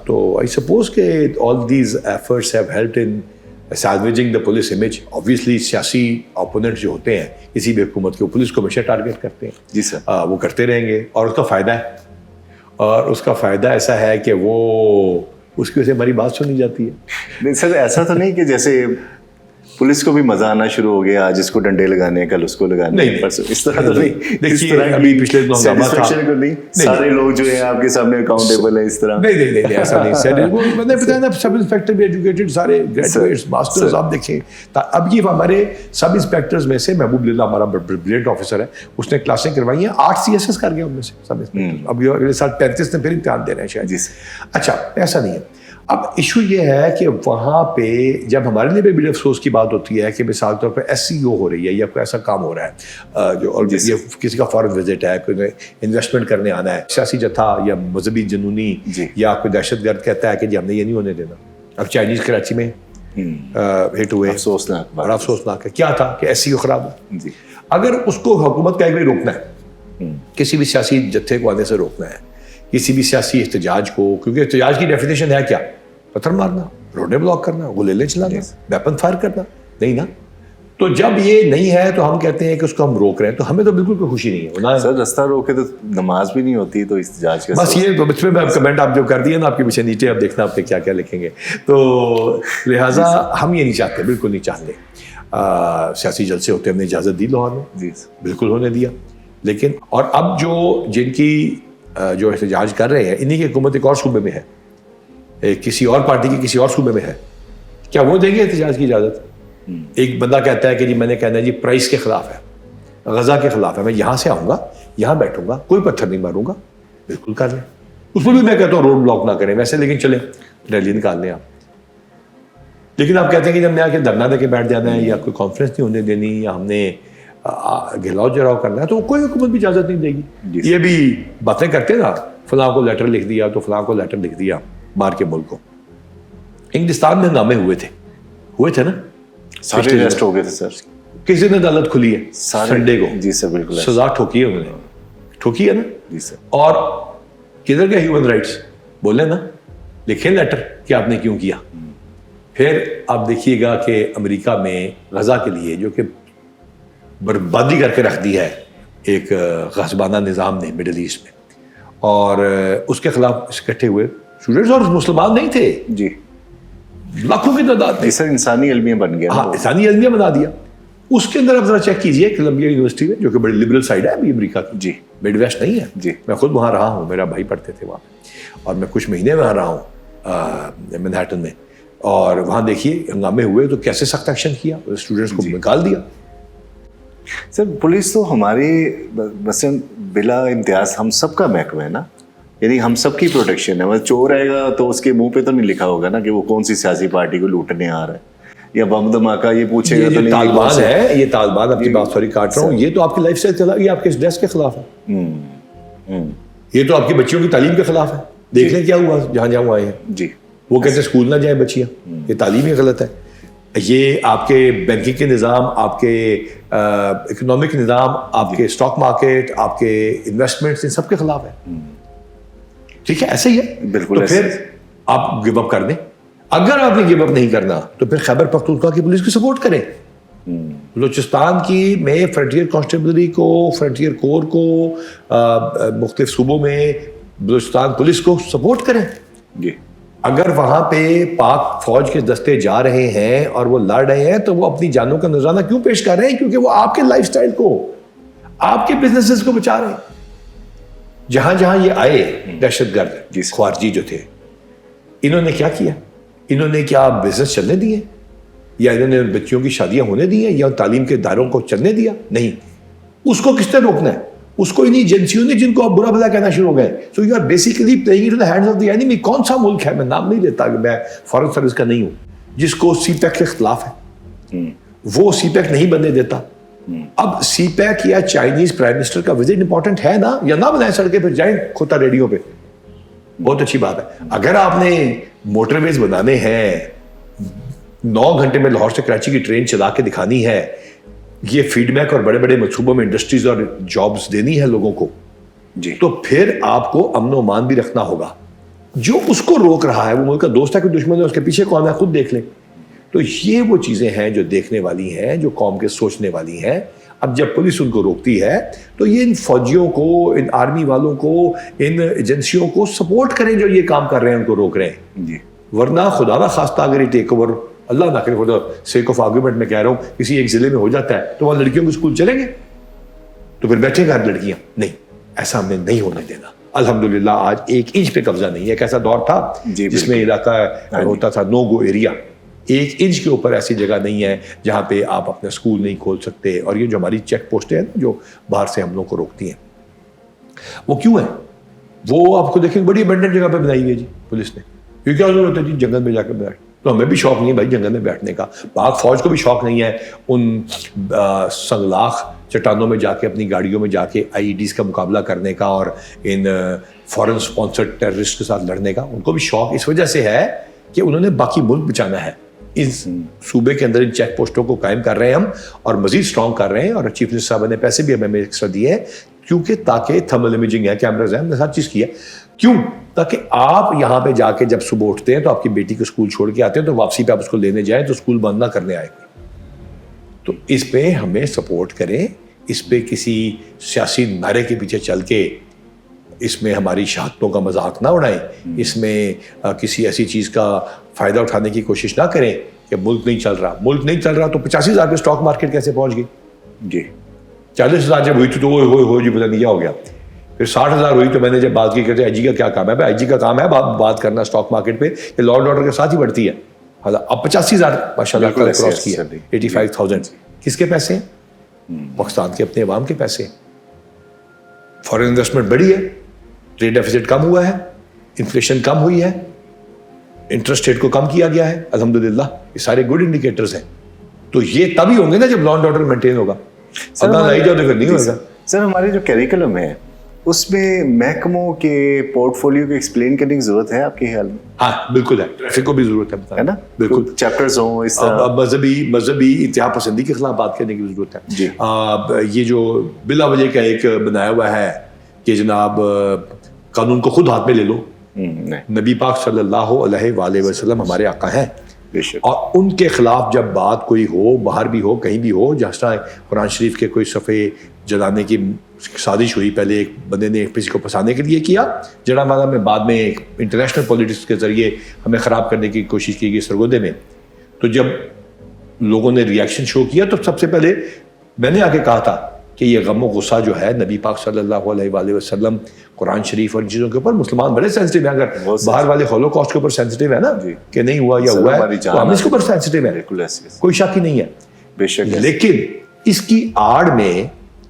تو آئی سپوز کہ all these efforts have helped in salvaging the police image. Obviously سیاسی اپوننٹ جو ہوتے ہیں کسی بھی حکومت کے, پولیس کو ہمیشہ ٹارگیٹ کرتے ہیں. جی سر. وہ کرتے رہیں گے, اور اس کا فائدہ ہے, اور اس کا فائدہ ایسا ہے کہ وہ اس کی وجہ سے ہماری بات سنی جاتی ہے. نہیں سر, ایسا تو نہیں کہ جیسے پولیس کو بھی مزہ آنا شروع ہو گیا, آج اس کو ڈنڈے لگانے, کل اس کو لگانے, اس طرح تو نہیں. دیکھیے ابھی پچھلے دنوں سارے لوگ جو ہیں آپ کے سامنے اکاؤنٹیبل ہیں اس طرح. نہیں ایسا نہیں. میں نے بتایا نا, سب انسپیکٹر بھی ایجوکیٹڈ, سارے گریجویٹس, ماسٹرز. آپ دیکھیں اب یہ ہمارے سب انسپیکٹرز میں سے محبوب للہ ہمارا بریلینٹ آفیسر ہے, اس نے کلاسیں کروائی ہیں, 8 CSS کر گیا ان میں سے سب انسپیکٹر. اب اگلے سال 35 نے پھر امتحان دے رہے ہیں شاید. اچھا ایسا نہیں ہے. اب ایشو یہ ہے کہ وہاں پہ جب ہمارے لیے بھی بڑے افسوس کی بات ہوتی ہے کہ مثال طور پر SEO ہو رہی ہے یا کوئی ایسا کام ہو رہا ہے جو, اور یہ کسی کا فارن وزٹ ہے, کوئی انویسٹمنٹ کرنے آنا ہے, سیاسی جتھا یا مذہبی جنونی یا کوئی دہشت گرد کہتا ہے کہ جی ہم نے یہ نہیں ہونے دینا. اب چائنیز کراچی میں ہٹ ہوئے, بڑا افسوسناک ہے. کیا تھا کہ SEO خراب ہو. اگر اس کو حکومت کا ایک بھی روکنا ہے, کسی بھی سیاسی جتھے کو آنے سے روکنا ہے, کسی بھی سیاسی احتجاج کو, کیونکہ احتجاج کی ڈیفینیشن ہے کیا؟ پتھر مارنا, روڈیں بلاک کرنا, گولیلیں چلانا, ویپن فائر کرنا, نہیں نا. تو جب یہ نہیں ہے تو ہم کہتے ہیں کہ اس کو ہم روک رہے ہیں, تو ہمیں تو بالکل کوئی خوشی نہیں ہے. سر رستہ روکے تو نماز بھی نہیں ہوتی, تو احتجاج کا بس یہ اس میں کمنٹ آپ جو کر دیے نا آپ کے پیچھے نیچے, اب دیکھنا آپ کیا کیا لکھیں گے. تو لہٰذا ہم یہ نہیں چاہتے, بالکل نہیں چاہتے. سیاسی جلسے ہوتے ہم نے اجازت دی لاہور میں, بالکل ہونے دیا. لیکن اور اب جن کی جو احتجاج کر رہے ہیں, انہی کی حکومت ایک اور صوبے میں ہے, کسی اور پارٹی کی کسی اور صوبے میں ہے, کیا وہ دیں گے احتجاج کی اجازت؟ ایک بندہ کہتا ہے کہ جی میں نے کہنا ہے جی پرائس کے خلاف ہے, غزہ کے خلاف ہے, میں یہاں سے آؤں گا, یہاں بیٹھوں گا, کوئی پتھر نہیں ماروں گا. بالکل کر لیں, اس میں بھی میں کہتا ہوں روڈ بلاک نہ کریں ویسے, لیکن چلیں ریلی نکال لیں آپ. لیکن آپ کہتے ہیں کہ جب ہم نے آ کے دھرنا دے کے بیٹھ جانا ہے یا کوئی کانفرنس نہیں ہونے دینی یا ہم نے گھلاؤ جراؤ کرنا ہے, تو کوئی حکومت بھی اجازت نہیں دے گی. یہ بھی باتیں کرتے نا, فلاں کو لیٹر لکھ دیا تو فلاں کو لیٹر لکھ دیا مار کے ملک کو. انگلستان میں ہنگامے ہوئے تھے نا, سارے ریسٹ ہو گئے تھے سر. کسی نے عدالت کھلی ہے سنڈے کو. جی سر بالکل. سزا ٹھوکی ہے انہوں نے, ٹھوکی ہے نا. جی سر. اور کدھر گئے ہیومن رائٹس؟ بولیں نا, لکھیں لیٹر کہ آپ نے کیوں کیا. پھر آپ دیکھیے گا کہ امریکہ میں غزہ کے لیے جو کہ بربادی کر کے رکھ دی ہے ایک غصبانہ نظام نے مڈل ایسٹ میں, اور اس کے خلاف اکٹھے ہوئے اسٹوڈنٹس, اور مسلمان نہیں تھے جی, لاکھوں کی تعداد میں. سر انسانی المیہ بن گیا. ہاں انسانی المیہ بنا دیا. اس کے اندر آپ ذرا چیک کیجئے کولمبیا یونیورسٹی میں, جو کہ بڑی لبرل سائڈ ہے ابھی امریکہ کی, جی مڈ ویسٹ نہیں ہے. جی میں خود وہاں رہا ہوں, میرا بھائی پڑھتے تھے وہاں, اور میں کچھ مہینے وہاں رہا ہوں مینہٹن میں. اور وہاں دیکھیے ہنگامے ہوئے تو کیسے سخت ایکشن کیا, اسٹوڈنٹس کو نکال دیا. سر پولیس تو ہماری مثلاً بلا امتیاز ہم سب کا محکمہ ہے نا, یعنی ہم سب کی پروٹیکشن ہے. چور آئے گا تو اس کے منہ پہ تو نہیں لکھا ہوگا نا کہ وہ کون سی سیاسی پارٹی کو لوٹنے آ رہا ہے, یا بم دھماکہ یہ پوچھے گا تو نہیں. طالبان ہے یہ, طالبان اپنی بات سوری کاٹ رہا ہوں, یہ تو آپ کی لائف اسٹائل چلا, یہ آپ کے ڈریس کے خلاف ہے, یہ تو آپ کی بچیوں کی تعلیم کے خلاف ہے. دیکھ لیں کیا ہوا جہاں جہاں آئے ہیں جی, وہ کہتے ہیں اسکول نہ جائیں بچیاں, یہ تعلیم ہی غلط ہے. یہ آپ کے بینکنگ کے نظام, آپ کے اکنامک نظام, آپ کے اسٹاک مارکیٹ, آپ کے انویسٹمنٹس, ان سب کے خلاف ہے. ٹھیک ہے, ایسے ہی ہے. بالکل. تو پھر آپ گیو اپ کر دیں. اگر آپ نے گیو اپ نہیں کرنا تو پھر خیبر پختونخوا کی پولیس کی سپورٹ کریں. بلوچستان کی میں فرنٹیئر کانسٹیبلری کو, فرنٹیئر کور کو, مختلف صوبوں میں بلوچستان پولیس کو سپورٹ کریں. جی, اگر وہاں پہ پاک فوج کے دستے جا رہے ہیں اور وہ لڑ رہے ہیں تو وہ اپنی جانوں کا نذرانہ کیوں پیش کر رہے ہیں؟ کیونکہ وہ آپ کے لائف سٹائل کو, آپ کے بزنسز کو بچا رہے ہیں. جہاں جہاں یہ آئے دہشت گرد خارجی جو تھے, انہوں نے کیا کیا؟ انہوں نے کیا بزنس چلنے دیے, یا انہوں نے بچیوں کی شادیاں ہونے دی ہیں, یا تعلیم کے اداروں کو چلنے دیا؟ نہیں. اس کو کس نے روکنا ہے؟ اس کو انہیں ایجنسیوں نے جن کو آپ برا بھلا کہنا شروع ہو گئے. So you are basically playing in the hands of the enemy. کون سا ملک ہے, میں نام نہیں لیتا کہ میں فارن سروس کا نہیں ہوں, جس کو سی پیک کے خلاف ہے, وہ سی پیک نہیں بننے دیتا. اب سی پیک یا چائنیز پرائم منسٹر کا وزٹ امپورٹنٹ ہے نا, یا نہ بنائیں سڑکیں پہ, جائیں کھوتا ریڈیو پہ, بہت اچھی بات ہے. اگر آپ نے موٹر ویز بنانے ہیں, 9 گھنٹے میں لاہور سے کراچی کی ٹرین چلا کے دکھانی ہے, یہ فیڈ بیک اور بڑے بڑے منصوبوں میں انڈسٹریز اور جابز دینی ہے لوگوں کو, جی, تو پھر آپ کو امن و امان بھی رکھنا ہوگا. جو اس کو روک رہا ہے وہ ملک کا دوست ہے کہ دشمن ہے, اس کے پیچھے کون ہے خود دیکھ لیں. تو یہ وہ چیزیں ہیں جو دیکھنے والی ہیں, جو قوم کے سوچنے والی ہیں. اب جب پولیس ان کو روکتی ہے تو یہ ان فوجیوں کو, ان آرمی والوں کو, ان ایجنسیوں کو سپورٹ کریں جو یہ کام کر رہے ہیں, ان کو روک رہے ہیں. جی, ورنہ خدا نہ خواستہ اگر یہ ٹیک اوور, اللہ نہ کرے, خدا سیک آف آرگومنٹ میں کہہ رہا ہوں, کسی ایک ضلع میں ہو جاتا ہے تو وہاں لڑکیوں کو اسکول چلیں گے, تو پھر بیٹھے گھر لڑکیاں. نہیں, ایسا ہمیں نہیں ہونے دینا. الحمدللہ آج 1 انچ پہ قبضہ نہیں ہے. ایک ایسا دور تھا جس میں علاقہ ہوتا تھا نو گو ایریا, 1 انچ کے اوپر ایسی جگہ نہیں ہے جہاں پہ آپ اپنا اسکول نہیں کھول سکتے. اور یہ جو ہماری چیک پوسٹیں ہیں جو باہر سے ہم لوگ کو روکتی ہیں, وہ کیوں ہیں؟ وہ آپ کو دیکھیں بڑی ابنڈنٹ جگہ پہ بنائی ہوئی ہے جی پولیس نے. یہ کیا ضرورت ہے جی جنگل میں جا کے بیٹھ؟ تو ہمیں بھی شوق نہیں ہے بھائی جنگل میں بیٹھنے کا, پاک فوج کو بھی شوق نہیں ہے ان سنگلاخ چٹانوں میں جا کے, اپنی گاڑیوں میں جا کے آئی ای ڈیز کا مقابلہ کرنے کا اور ان فورن سپانسرڈ ٹیررسٹ کے ساتھ لڑنے کا. ان کو بھی شوق اس وجہ سے ہے کہ انہوں نے باقی ملک بچانا ہے. اس صوبے کے اندر ان چیک پوسٹوں کو قائم کر رہے ہیں ہم, اور مزید اسٹرانگ کر رہے ہیں. اور چیف منسٹر صاحب نے پیسے بھی ہمیں ایکسٹرا دیے ہیں, کیونکہ تاکہ تھرمل امیجنگ ہے, کیمراز ہیں, ہم نے ہر چیز کی ہے. کیوں؟ تاکہ آپ یہاں پہ جا کے جب صبح اٹھتے ہیں تو آپ کی بیٹی کو اسکول چھوڑ کے آتے ہیں, تو واپسی پہ آپ اس کو لینے جائیں تو اسکول بند نہ کرنے آئے. تو اس پہ ہمیں سپورٹ کریں, اس پہ کسی سیاسی نعرے کے پیچھے چل کے اس میں ہماری شہادتوں کا مذاق نہ اڑائیں, اس میں کسی ایسی چیز کا فائدہ اٹھانے کی کوشش نہ کریں کہ ملک نہیں چل رہا. ملک نہیں چل رہا تو 85,000 پہ اسٹاک مارکیٹ کیسے پہنچ گئی جی, 40,000 جب ہوئی تھی تو ہو جی پتہ نہیں کیا ہو گیا. پھر 60,000 ہوئی تو میں نے جب بات کی کہ آئی جی کا کیا کام ہے؟ بھائی آئی جی کا کام ہے بات کرنا اسٹاک مارکیٹ پہ, یہ لا اینڈ آرڈر کے ساتھ ہی بڑھتی ہے. اب 85,000 ماشاء اللہ کراس کیا, 85,000 کس کے پیسے ہیں؟ پاکستان کے اپنے عوام کے پیسے. فارن انویسٹمنٹ بڑھی ہے, ٹریڈ ڈیفیسٹ کم ہوا ہے, انفلیشن کم ہوئی ہے, انٹرسٹ ریٹ کو کم کیا گیا ہے الحمدللہ. یہ سارے گڈ انڈیکیٹرز ہیں. تو یہ تبھی ہوں گے نا جب لا اینڈ آرڈر مینٹین ہوگا. اللہ لائی جاؤ تو پھر نہیں ہوگا. سر ہمارے جو کیریکولم ہے اس میں محکموں کے پورٹ فولیو کو ایکسپلین کرنے کی ضرورت ہے آپ کے خیال میں؟ ہاں بالکل ہے, ٹریفک کو بھی ضرورت ہے نا, بالکل چیپٹرز ہوں اس طرح. مذہبی انتہا پسندی کے خلاف بات کرنے کی ضرورت ہے جی. یہ جو بلا وجہ کا ایک بنایا ہوا ہے کہ جناب قانون کو خود ہاتھ میں لے لو, نبی پاک صلی اللہ علیہ وآلہ وسلم ہمارے آقا ہیں, اور ان کے خلاف جب بات کوئی ہو, باہر بھی ہو, کہیں بھی ہو, جیسا قرآن شریف کے کوئی صفحے جلانے کی سازش ہوئی, پہلے ایک بندے نے کسی کو پھنسانے کے لیے کیا جڑا مانا میں, بعد میں انٹرنیشنل پولیٹکس کے ذریعے ہمیں خراب کرنے کی کوشش کی گئی سرگودے میں. تو جب لوگوں نے ریئیکشن شو کیا تو سب سے پہلے میں نے آ کے کہا تھا کہ یہ غم و غصہ جو ہے نبی پاک صلی اللہ علیہ وآلہ وسلم قرآن شریف اور چیزوں کے اوپر مسلمان بڑے سینسٹیو ہیں. اگر باہر والے ہولوکاسٹ کے اوپر سینسٹیو ہے نا کہ نہیں ہوا یا ہوا ہے تو ہم اس کے اوپر سینسٹیو ہیں, کوئی شک ہی نہیں ہے. بے شک. لیکن اس کی آڑ میں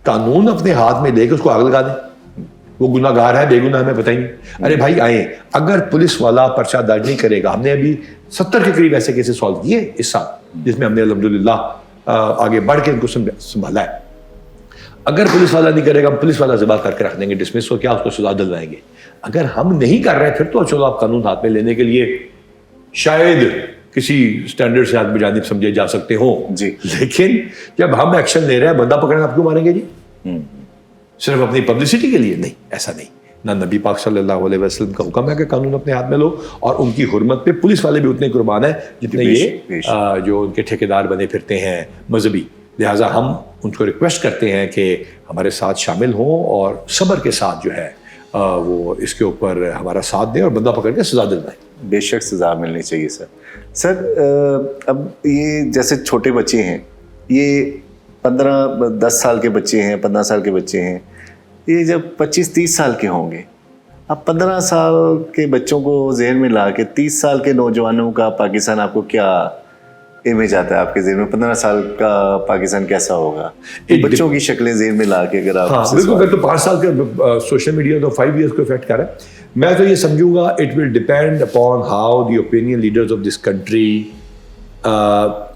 قانون اپنے ہاتھ میں لے کے اس کو آگ لگا دیں, وہ گناہ گار ہے بے گناہ ہمیں پتہ ہی نہیں. ارے بھائی آئیں, اگر پولیس والا پرچہ درج نہیں کرے گا, ہم نے ابھی 70 کے قریب ایسے کیسز سالو کیے اس سال جس میں ہم نے الحمدللہ آگے بڑھ کے ان کو سنبھالا ہے. اگر پولیس والا نہیں کرے گا, ہم پولیس والا ذبح کر کے رکھ دیں گے, ڈسمس ہو کیا اس کو سزا دلوائیں گے. اگر ہم نہیں کر رہے پھر تو چلو آپ قانون ہاتھ میں لینے کے لیے شاید کسی سٹینڈرڈ سے آدمی جانب سمجھے جا سکتے ہوں جی, لیکن جب ہم ایکشن لے رہے ہیں بندہ پکڑنا آپ کیوں ماریں گے جی؟ صرف اپنی پبلسٹی کے لیے نہیں, ایسا نہیں. نہ نبی پاک صلی اللہ علیہ وسلم کا حکم ہے کہ قانون اپنے ہاتھ میں لو, اور ان کی حرمت پہ پولیس والے بھی اتنے قربان ہیں جتنے یہ جو ان کے ٹھیکیدار بنے پھرتے ہیں مذہبی. لہٰذا ہم ان کو ریکویسٹ کرتے ہیں کہ ہمارے ساتھ شامل ہوں اور صبر کے ساتھ جو ہے وہ اس کے اوپر ہمارا ساتھ دیں اور بندہ پکڑ کے سزا دلوائیں. بے شک سزا ملنی چاہیے سر. سر اب یہ جیسے چھوٹے بچے ہیں, یہ 10 سال کے بچے ہیں, 15 سال کے بچے ہیں, یہ جب 25-30 سال کے ہوں گے, اب 15 سال کے بچوں کو ذہن میں لا کے 30 سال کے نوجوانوں کا پاکستان, آپ کو کیا امیج آتا ہے آپ کے ذہن میں 15 سال کا پاکستان کیسا ہوگا؟ بچوں کی شکلیں ذہن میں لا کے اگر آپ بالکل تو 5 سال کے سوشل میڈیا تو 5 ایئرس کو افیکٹ کر رہا ہے. میں تو یہ سمجھوں گا it will depend upon how the opinion leaders of this country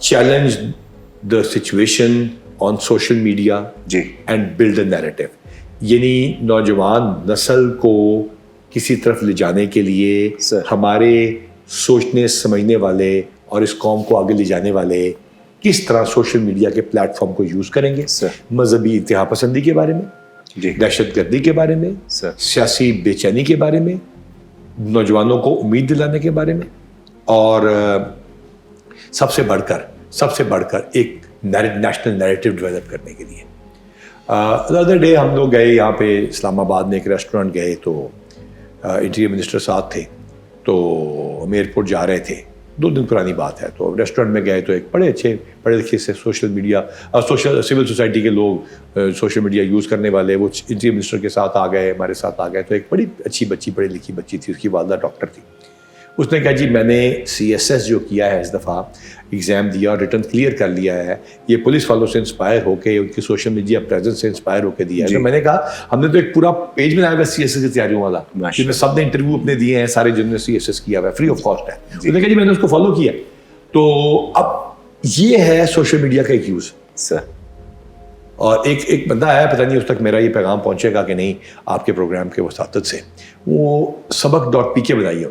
challenge the situation on social media جی اینڈ بلڈ اے نیریٹو. یعنی نوجوان نسل کو کسی طرف لے جانے کے لیے ہمارے سوچنے سمجھنے والے اور اس قوم کو آگے لے جانے والے کس طرح سوشل میڈیا کے پلیٹ فارم کو یوز کریں گے, مذہبی انتہا پسندی کے بارے میں, دہشت گردی کے بارے میں, سیاسی بے چینی کے بارے میں, نوجوانوں کو امید دلانے کے بارے میں, اور سب سے بڑھ کر ایک نیشنل نیریٹو ڈیولپ کرنے کے لیے. ادر ڈے ہم لوگ گئے یہاں پہ اسلام آباد میں ایک ریسٹورینٹ گئے تو انٹیریئر منسٹر ساتھ تھے, تو ہم ایئرپورٹ جا رہے تھے, 2 دن پرانی بات ہے. تو ریسٹورینٹ میں گئے تو ایک بڑے اچھے پڑھے لکھے سے سول سوسائٹی کے لوگ سوشل میڈیا یوز کرنے والے, وہ انٹیریئر منسٹر کے ساتھ آ گئے, ہمارے ساتھ آ گئے. تو ایک بڑی اچھی بچی, پڑھی لکھی بچی تھی, اس کی والدہ ڈاکٹر تھی. اس نے کہا جی میں نے CSS جو کیا ہے اس دفعہ ایگزام دیا اور ریٹرن کلیئر کر لیا ہے, یہ پولیس والوں سے انسپائر ہو کے, ان کی سوشل میڈیا پریزنس سے انسپائر ہو کے دیا ہے. تو میں نے کہا ہم نے تو ایک پورا پیج بنایا ہوا CSS کی تیاریوں والا, جس میں سب نے انٹرویو اپنے دیے ہیں, سارے جنہوں نے CSS کیا ہوا ہے, فری آف کاسٹ ہے. اس نے کہا جی میں نے اس کو فالو کیا. تو اب یہ ہے سوشل میڈیا کا ایک یوز سر. اور ایک بندہ ہے, پتہ نہیں اس تک میرا یہ پیغام پہنچے گا کہ نہیں آپ کے پروگرام کے وساطت سے, وہ سبق.pk بنائی ہے.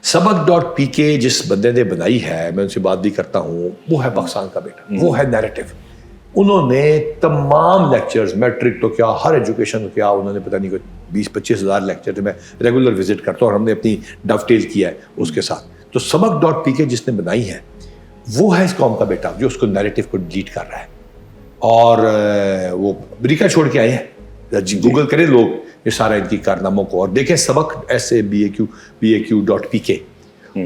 سبق.pk جس بندے نے بنائی ہے, میں ان سے بات بھی کرتا ہوں, وہ ہے پاکستان کا بیٹا, وہ ہے نیریٹو. انہوں نے تمام لیکچرز, میٹرک تو کیا, ہر ایجوکیشن تو کیا, انہوں نے پتہ نہیں کوئی 20-25 ہزار لیکچر تھے, میں ریگولر وزٹ کرتا ہوں اور ہم نے اپنی ڈو ٹیل کیا ہے اس کے ساتھ. تو سبق.pk جس نے بنائی ہے وہ ہے اس قوم کا بیٹا جو اس کو نیریٹو کو ڈیلیٹ کر رہا ہے. اور وہ امریکہ چھوڑ کے آئے ہیں, گوگل کرے لوگ یہ سارا ان کی کارناموں کو, اور دیکھیں سبق SABAQ.pk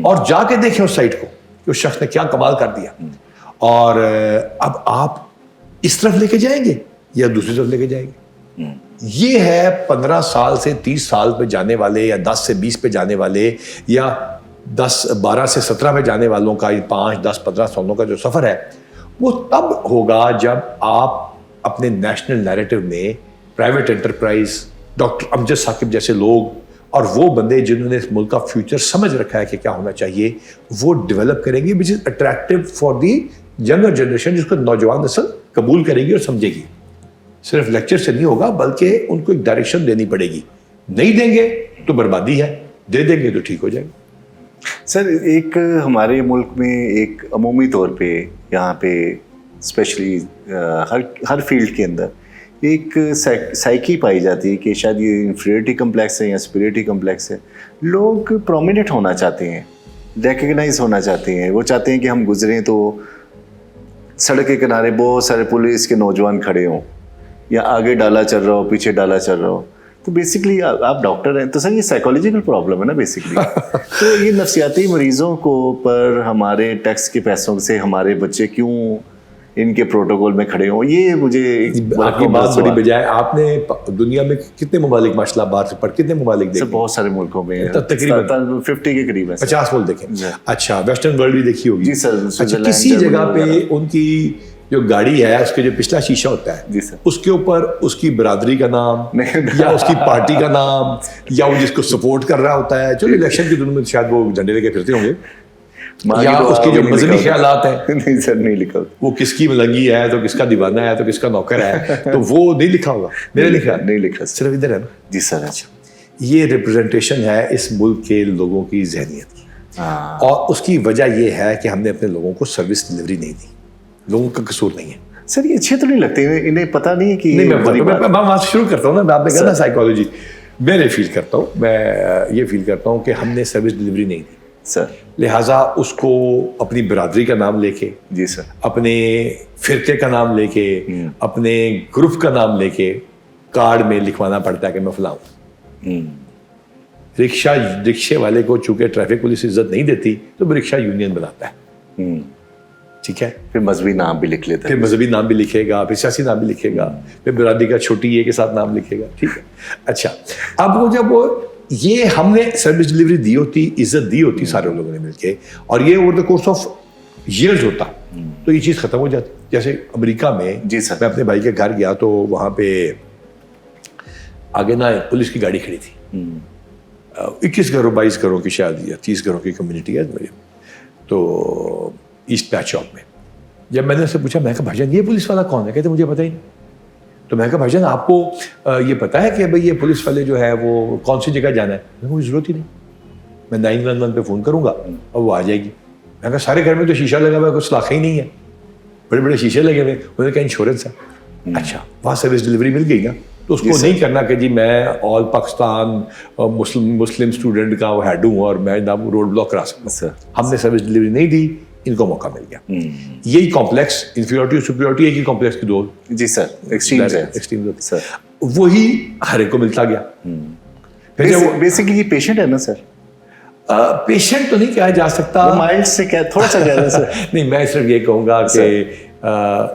اور جا کے دیکھیں اس سائٹ کو کہ اس شخص نے کیا کمال کر دیا. اور اب آپ اس طرف لے کے جائیں گے یا دوسری طرف لے کے جائیں گے. یہ ہے 15 سال سے 30 سال پہ جانے والے, یا 10 سے 20 پہ جانے والے, یا 12 سے 17 پہ جانے والوں کا 5, 10, 15 سالوں کا جو سفر ہے, وہ تب ہوگا جب آپ اپنے نیشنل نیریٹو میں پرائیویٹ انٹرپرائز, ڈاکٹر امجد ثاقب جیسے لوگ, اور وہ بندے جنہوں نے اس ملک کا فیوچر سمجھ رکھا ہے کہ کیا ہونا چاہیے, وہ ڈیولپ کریں گے, which is attractive for the younger generation, جس کو نوجوان نسل قبول کرے گی اور سمجھے گی. صرف لیکچر سے نہیں ہوگا, بلکہ ان کو ایک ڈائریکشن دینی پڑے گی. نہیں دیں گے تو بربادی ہے, دے دیں گے تو ٹھیک ہو جائے گا. سر ایک ہمارے ملک میں ایک عمومی طور پہ یہاں پہ اسپیشلی ہر فیلڈ کے اندر ایک سائیکی پائی جاتی ہے کہ شاید یہ انفیریٹی کمپلیکس ہے یا سپیریٹی کمپلیکس ہے. لوگ پرومیننٹ ہونا چاہتے ہیں, ریکگنائز ہونا چاہتے ہیں, وہ چاہتے ہیں کہ ہم گزریں تو سڑک کے کنارے بہت سارے پولیس کے نوجوان کھڑے ہوں, یا آگے ڈالا چل رہا ہو, پیچھے ڈالا چل رہا ہو. تو بیسکلی آپ ڈاکٹر ہیں, تو سر یہ سائیکولوجیکل پرابلم ہے نا بیسکلی. تو یہ نفسیاتی مریضوں کو پر ہمارے ٹیکس کے پیسوں سے ہمارے بچے کیوں ان کے پروٹوکول میں کھڑے ہوں. یہ مجھے آپ کی بات بڑی بجائے. آپ نے دنیا میں کتنے ممالک ماشاء اللہ باہر پر کتنے ممالک دیکھے؟ بہت سارے ملکوں میں تقریباً 50 کے قریب ہے. 50 ملک دیکھیں. اچھا ویسٹرن ورلڈ بھی دیکھی ہوگی. جی سر. اچھا کسی جگہ پہ ان کی جو گاڑی ہے اس کے جو پچھلا شیشہ ہوتا ہے جی سر اس کے اوپر اس کی برادری کا نام یا اس کی پارٹی کا نام یا وہ جس کو سپورٹ کر رہا ہوتا ہے. چلو الیکشن کے دنوں میں شاید وہ جھنڈے لے کے پھرتے ہوں گے, یا اس کے جو مذہبی خیالات ہیں نہیں سر نہیں لکھا, وہ کس کی ملنگی ہے تو کس کا دیوانہ ہے تو کس کا نوکر ہے, تو وہ نہیں لکھا ہوگا. میرے لکھا نہیں لکھا صرف ادھر ہے نا. جی سر. اچھا یہ ریپرزنٹیشن ہے اس ملک کے لوگوں کی ذہنیت کی, اور اس کی وجہ یہ ہے کہ ہم نے اپنے لوگوں کو سروس ڈلیوری نہیں دی. لوگوں کا قصور نہیں ہے سر. یہ اچھے تو نہیں لگتے, انہیں پتہ نہیں ہے کہ میں وہاں سے شروع کرتا ہوں نا. آپ نے کہا نا سائیکالوجی, میں فیل کرتا ہوں, میں یہ فیل کرتا ہوں کہ ہم نے سروس ڈلیوری نہیں دی سر, لہٰذا اس کو اپنی برادری کا نام لے کے, جی سر, اپنے فرقے کا نام لے کے, اپنے گروپ کا نام لے کے کارڈ میں لکھوانا پڑتا ہے کہ میں فلاں ہوں. رکشے والے کو چونکہ ٹریفک پولیس عزت نہیں دیتی تو وہ رکشہ یونین بناتا ہے. ٹھیک ہے, پھر مذہبی نام بھی لکھ لیتا ہے, پھر مذہبی نام بھی لکھے گا, پھر سیاسی نام بھی لکھے گا, پھر برادری کا چھوٹی اے کے ساتھ نام لکھے گا. ٹھیک ہے. اچھا اب وہ جب وہ یہ ہم نے سروس ڈلیوری دی ہوتی, عزت دی ہوتی سارے لوگوں نے مل کے, اور یہ over the course of years ہوتا تو یہ چیز ختم ہو جاتی. جیسے امریکہ میں جی سر, میں اپنے بھائی کے گھر گیا تو وہاں پہ آگے نا پولیس کی گاڑی کھڑی تھی. 21 گھروں 22 گھروں کی شاید یا 30 گھروں کی کمیونٹی ہے میری, تو ایسٹ پیچ چوک میں. جب میں نے اس سے پوچھا, میں کہا بھائی جان یہ پولیس والا کون ہے؟ کہتے مجھے پتہ ہی نہیں. تو میں کہا بھائی جان آپ کو یہ پتہ ہے کہ بھائی یہ پولیس والے جو ہے وہ کون سی جگہ جانا ہے؟ کوئی ضرورت ہی نہیں, میں 911 پہ فون کروں گا اور وہ آ جائے گی. میں کہا سارے گھر میں تو شیشہ لگا ہوا ہے, کوئی سلاخیں ہی نہیں ہے, بڑے بڑے شیشے لگے ہوئے. انہوں نے کہا انشورنس ہے. اچھا وہاں سروس ڈلیوری مل گئی نا, تو اس کو نہیں کرنا کہ جی میں آل پاکستان مسلم اسٹوڈنٹ کا وہ ہیڈ ہوں اور میں روڈ بلاک کرا سکتا ہوں. ہم نے سروس ڈلیوری نہیں دی, ان کو موقع مل گیا. یہی کمپلیکس انفیریٹی اور سپیریورٹی ایک ہی کمپلیکس کی دو. جی سر, ایکسٹریم سر, وہی ہر ایک کو ملتا گیا. بیسکلی یہ پیشنٹ ہے نا سر, پیشنٹ تو نہیں کہا جا سکتا, مائنڈ سے تھوڑا سا زیادہ سر. نہیں میں صرف یہ کہوں گا کہ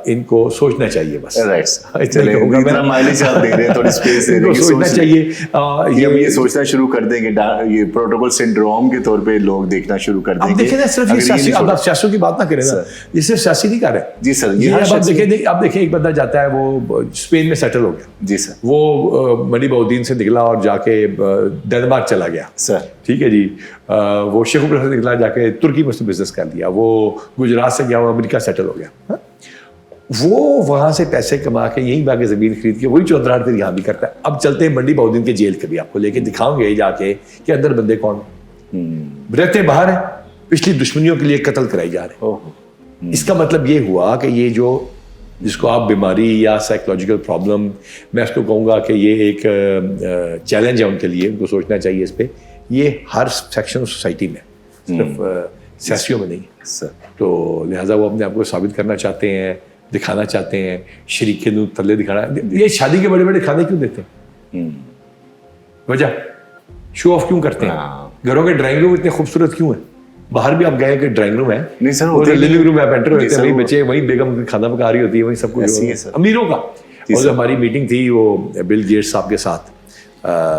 ان کو سوچنا چاہیے بس. سوچنا چاہیے. یہ سوچنا شروع کر دیں گے, یہ پروٹوکول سنڈروم کے طور پہ لوگ دیکھنا شروع کر دیں گے. دیکھیں نا صرف آپ سیاسیوں کی بات نہ کریں نا, یہ صرف سیاسی نہیں کر رہے. جی سر, آپ دیکھیں ایک بندہ جاتا ہے وہ اسپین میں سیٹل ہو گیا. جی سر, وہ منی بہودین سے نکلا اور جا کے ڈنمارک چلا گیا سر. ٹھیک ہے جی. وہ شیخ عمر سے نکلا جا کے ترکی میں بزنس کر لیا. وہ گجرات سے گیا, وہ امریکہ سیٹل ہو گیا. وہ وہاں سے پیسے کما کے یہیں باقی زمین خرید کے وہی چودراہٹ پھر یہاں بھی کرتا ہے. اب چلتے ہیں منڈی بہودین کے جیل کے بھی, آپ کو لے کے دکھاؤں گے جا کے کہ اندر بندے کون رہتے باہر ہیں, پچھلی دشمنیوں کے لیے قتل کرائی جا رہے ہیں. اس کا مطلب یہ ہوا کہ یہ جو جس کو آپ بیماری یا سائیکولوجیکل پرابلم, میں اس کو کہوں گا کہ یہ ایک چیلنج ہے ان کے لیے, ان کو سوچنا چاہیے اس پہ. یہ ہر سیکشن آف سوسائٹی میں, صرف سیاسیوں میں نہیں سر. تو لہٰذا وہ اپنے آپ کو ثابت کرنا چاہتے ہیں, دکھانا چاہتے ہیں, شریک نو تلے دکھانا. یہ شادی کے بڑے بڑے کھانے کیوں دیتے ہیں؟ وجہ شو آف کیوں کرتے ہیں؟ گھروں کے ڈرائنگ روم اتنے خوبصورت کیوں ہیں؟ باہر بھی آپ گئے کہ ڈرائنگ روم ہے, نہیں سر, لونگ روم ہے, پینٹر ہوتے ہیں, وہیں بچے, وہیں بیگم کھانا پکا رہی ہوتی ہے, وہیں سب کچھ امیروں کا. اور ہماری میٹنگ تھی وہ بل گیٹس صاحب کے ساتھ,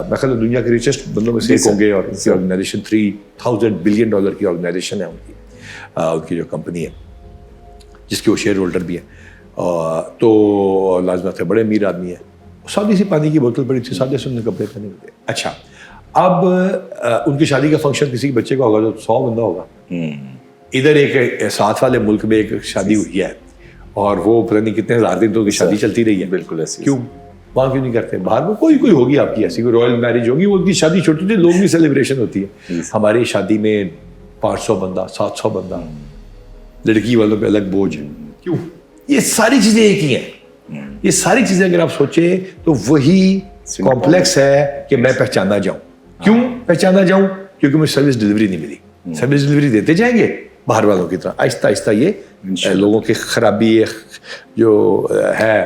میں خیال دنیا کے ریچسٹ بندوں میں سے ایک ہوں گے, اور ان کی آرگنائزیشن $3000 بلین کی آرگنائزیشن ہے ان کی جو کمپنی ہے جس کے وہ شیئر ہولڈر بھی ہیں. تو لازمہ تھے, بڑے امیر آدمی ہیں. سادی سی پانی کی بوتل پڑی تھی, سادے سے انہیں کپڑے پہنے ہوتے. اچھا اب ان کی شادی کا فنکشن کسی بچے کا ہوگا تو 100 بندہ ہوگا. ادھر ایک ساتھ والے ملک میں ایک شادی ہوئی ہے اور وہ پتہ نہیں کتنے ہزار دن تو کی شادی چلتی رہی ہے. بالکل ایسے. کیوں وہاں کیوں نہیں کرتے؟ باہر میں کوئی ہوگی آپ کی ایسی کوئی رائل میرج ہوگی, وہ ان کی شادی چھوٹی تھی, لوگ بھی سیلیبریشن ہوتی ہے. ہماری شادی میں 500 بندہ 700 بندہ, لڑکی والوں پہ الگ بوجھ ہے. کیوں؟ یہ ساری چیزیں ایک ہی ہیں. یہ ساری چیزیں اگر آپ سوچیں تو وہی کمپلیکس ہے کہ میں پہچانا جاؤں. کیوں پہچانا جاؤں؟ کیونکہ مجھے سروس ڈلیوری نہیں ملی. سروس ڈلیوری دیتے جائیں گے باہر والوں کی طرح, آہستہ آہستہ یہ لوگوں کی خرابی جو ہے